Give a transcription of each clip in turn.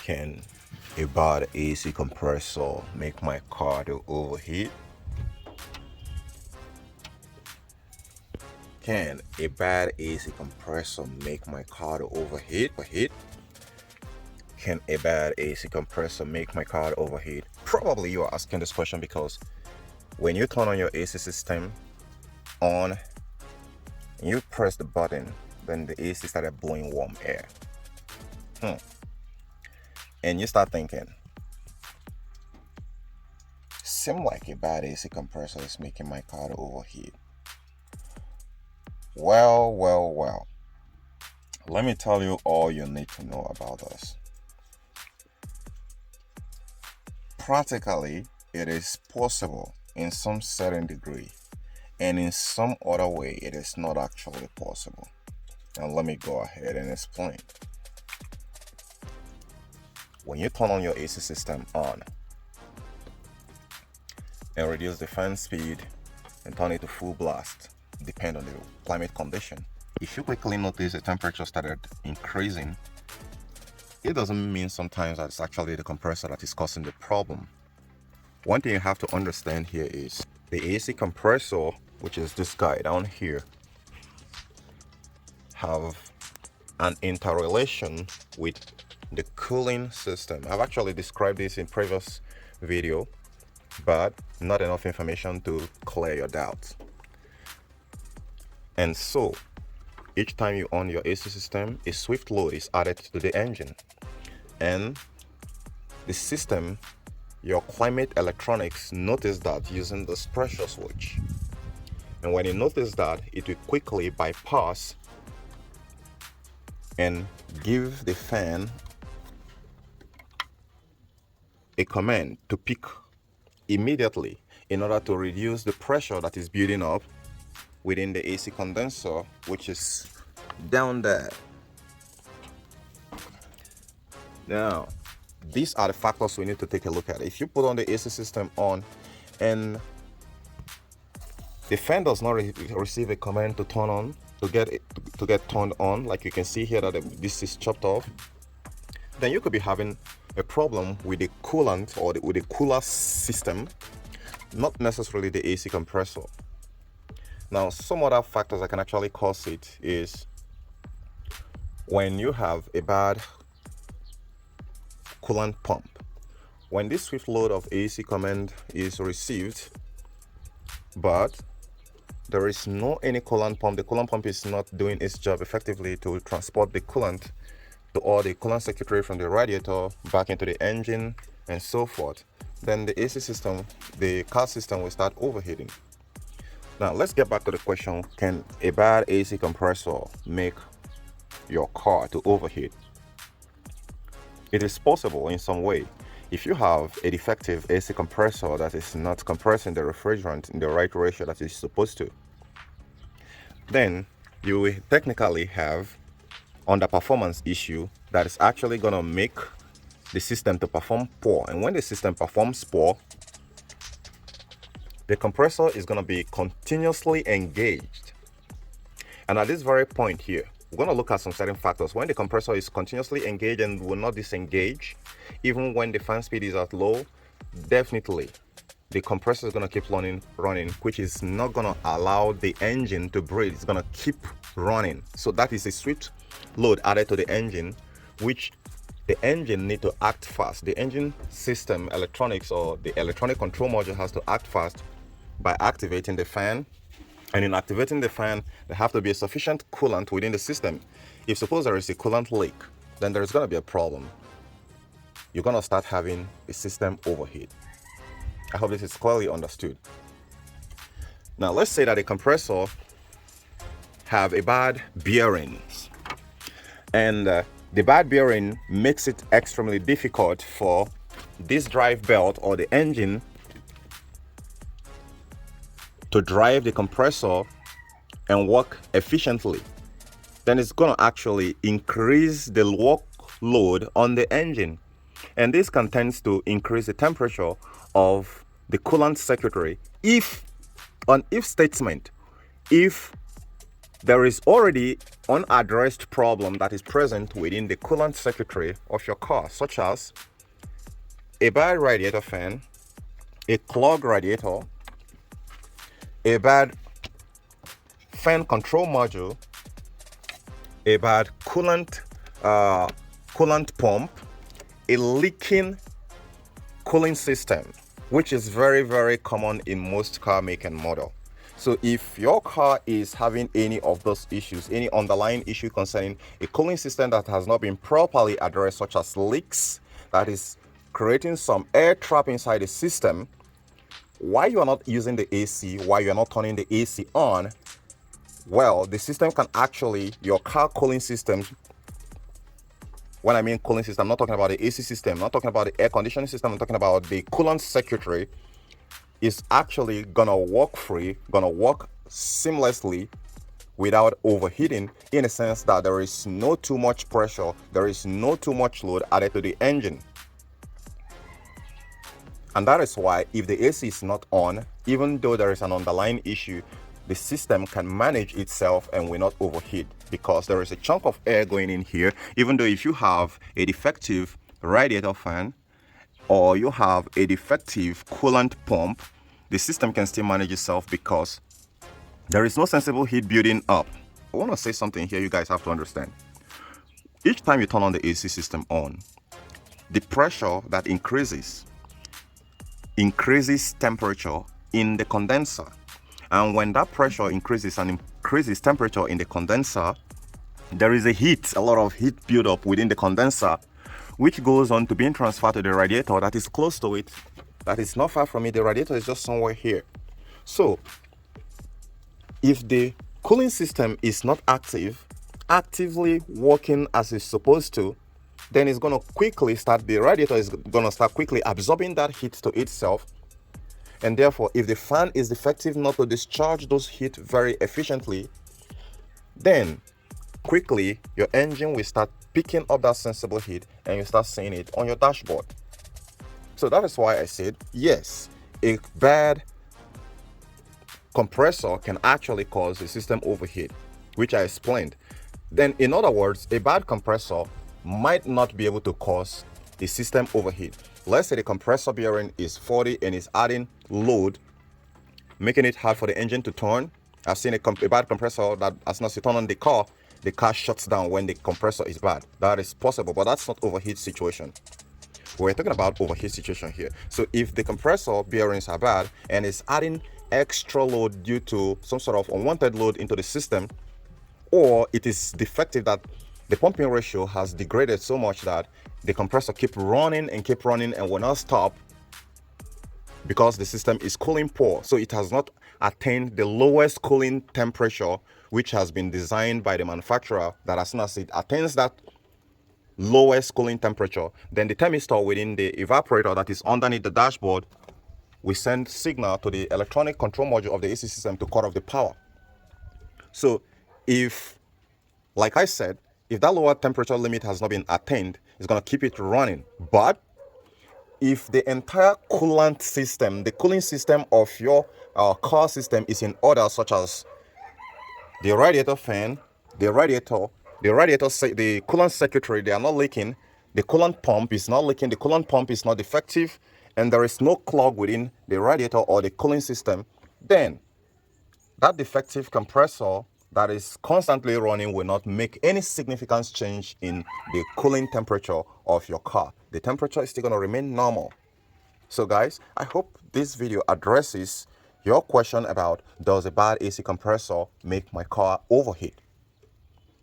Can a bad AC compressor make my car to overheat? Can a bad AC compressor make my car to overheat? Can a bad AC compressor make my car to overheat? Probably you are asking this question because when you turn on your AC system on and you press the button, then the AC started blowing warm air. And you start thinking, seems like a bad AC compressor is making my car to overheat. Well. Let me tell you all you need to know about this. Practically, it is possible in some certain degree, and in some other way, it is not actually possible. Now, let me go ahead and explain. When you turn on your AC system on and reduce the fan speed and turn it to full blast, depend on the climate condition. If you quickly notice the temperature started increasing, it doesn't mean sometimes that it's actually the compressor that is causing the problem. One thing you have to understand here is the AC compressor, which is this guy down here, have an interrelation with the cooling system. I've actually described this in previous video, but not enough information to clear your doubts. And so, each time you on your AC system, a swift load is added to the engine. And the system, your climate electronics, notice that using this pressure switch. And when it notices that, it will quickly bypass and give the fan a command to peak immediately in order to reduce the pressure that is building up within the AC condenser, which is down there. Now, these are the factors we need to take a look at. If you put on the AC system on and the fan does not receive a command to turn on, to get turned on, like you can see here that this is chopped off, then you could be having a problem with the coolant or with the cooler system, not necessarily the AC compressor. Now, some other factors that can actually cause it is when you have a bad coolant pump. When this swift load of AC command is received, but there is no any coolant pump, the coolant pump is not doing its job effectively to transport the coolant to all the coolant circuitry from the radiator back into the engine and so forth, then the AC system, the car system, will start overheating. Now let's get back to the question, can a bad AC compressor make your car to overheat? It is possible in some way. If you have a defective AC compressor that is not compressing the refrigerant in the right ratio that it's supposed to, then you will technically have underperformance issue that is actually going to make the system to perform poor. And when the system performs poor, the compressor is going to be continuously engaged. And at this very point here, we're going to look at some certain factors. When the compressor is continuously engaged and will not disengage, even when the fan speed is at low, definitely the compressor is going to keep running, which is not going to allow the engine to breathe. It's going to keep running. So that is a swift load added to the engine, which the engine need to act fast. The engine system electronics or the electronic control module has to act fast by activating the fan. And in activating the fan, there have to be a sufficient coolant within the system. If suppose there is a coolant leak, then there's going to be a problem. You're going to start having a system overheat. I hope this is clearly understood. Now let's say that a compressor have a bad bearings, and the bad bearing makes it extremely difficult for this drive belt or the engine to drive the compressor and work efficiently. Then it's going to actually increase the workload on the engine, and this can tend to increase the temperature of the coolant circuitry if statement, if there is already unaddressed problem that is present within the coolant circuitry of your car, such as a bad radiator fan, a clogged radiator, a bad fan control module, a bad coolant pump, a leaking cooling system, which is very, very common in most car make and model. So if your car is having any of those issues, any underlying issue concerning a cooling system that has not been properly addressed, such as leaks, that is creating some air trap inside the system, why you are not using the AC, why you are not turning the AC on, well, the system can actually, your car cooling system, when I mean cooling system, I'm not talking about the AC system, I'm not talking about the air conditioning system, I'm talking about the coolant circuitry, is actually gonna work free, gonna work seamlessly without overheating, in a sense that there is no too much pressure, there is no too much load added to the engine. And that is why if the AC is not on, even though there is an underlying issue, the system can manage itself and will not overheat, because there is a chunk of air going in here. Even though if you have a defective radiator fan or you have a defective coolant pump, the system can still manage itself because there is no sensible heat building up. I want to say something here you guys have to understand. Each time you turn on the AC system on, the pressure that increases temperature in the condenser. And when that pressure increases and increases temperature in the condenser, there is a lot of heat buildup within the condenser, which goes on to being transferred to the radiator that is close to it, that is not far from it. The radiator is just somewhere here. So if the cooling system is not actively working as it's supposed to, then it's going to quickly start, the radiator is going to start quickly absorbing that heat to itself. And therefore, if the fan is defective not to discharge those heat very efficiently, then quickly your engine will start picking up that sensible heat and you start seeing it on your dashboard. So that is why I said, yes, a bad compressor can actually cause the system overheat, which I explained. Then in other words, a bad compressor might not be able to cause the system overheat. Let's say the compressor bearing is 40 and is adding load, making it hard for the engine to turn. I've seen a bad compressor that as soon as you turn on the car shuts down when the compressor is bad. That is possible, but that's not overheat situation. We're talking about overheat situation here. So if the compressor bearings are bad and it's adding extra load due to some sort of unwanted load into the system, or it is defective that the pumping ratio has degraded so much that the compressor keep running and will not stop because the system is cooling poor. So it has not attained the lowest cooling temperature, which has been designed by the manufacturer, that as soon as it attains that lowest cooling temperature, then the thermistor within the evaporator that is underneath the dashboard will send signal to the electronic control module of the AC system to cut off the power. So if, like I said, if that lower temperature limit has not been attained, it's going to keep it running. But if the entire coolant system, the cooling system of your car system is in order, such as the radiator fan, the coolant circuitry, they are not leaking, the coolant pump is not leaking, the coolant pump is not defective, and there is no clog within the radiator or the cooling system, then that defective compressor that is constantly running will not make any significant change in the cooling temperature of your car. The temperature is still going to remain normal. So guys, I hope this video addresses your question about, does a bad AC compressor make my car overheat?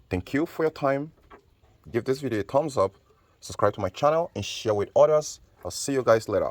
Thank you for your time. Give this video a thumbs up, subscribe to my channel, and share with others. I'll see you guys later.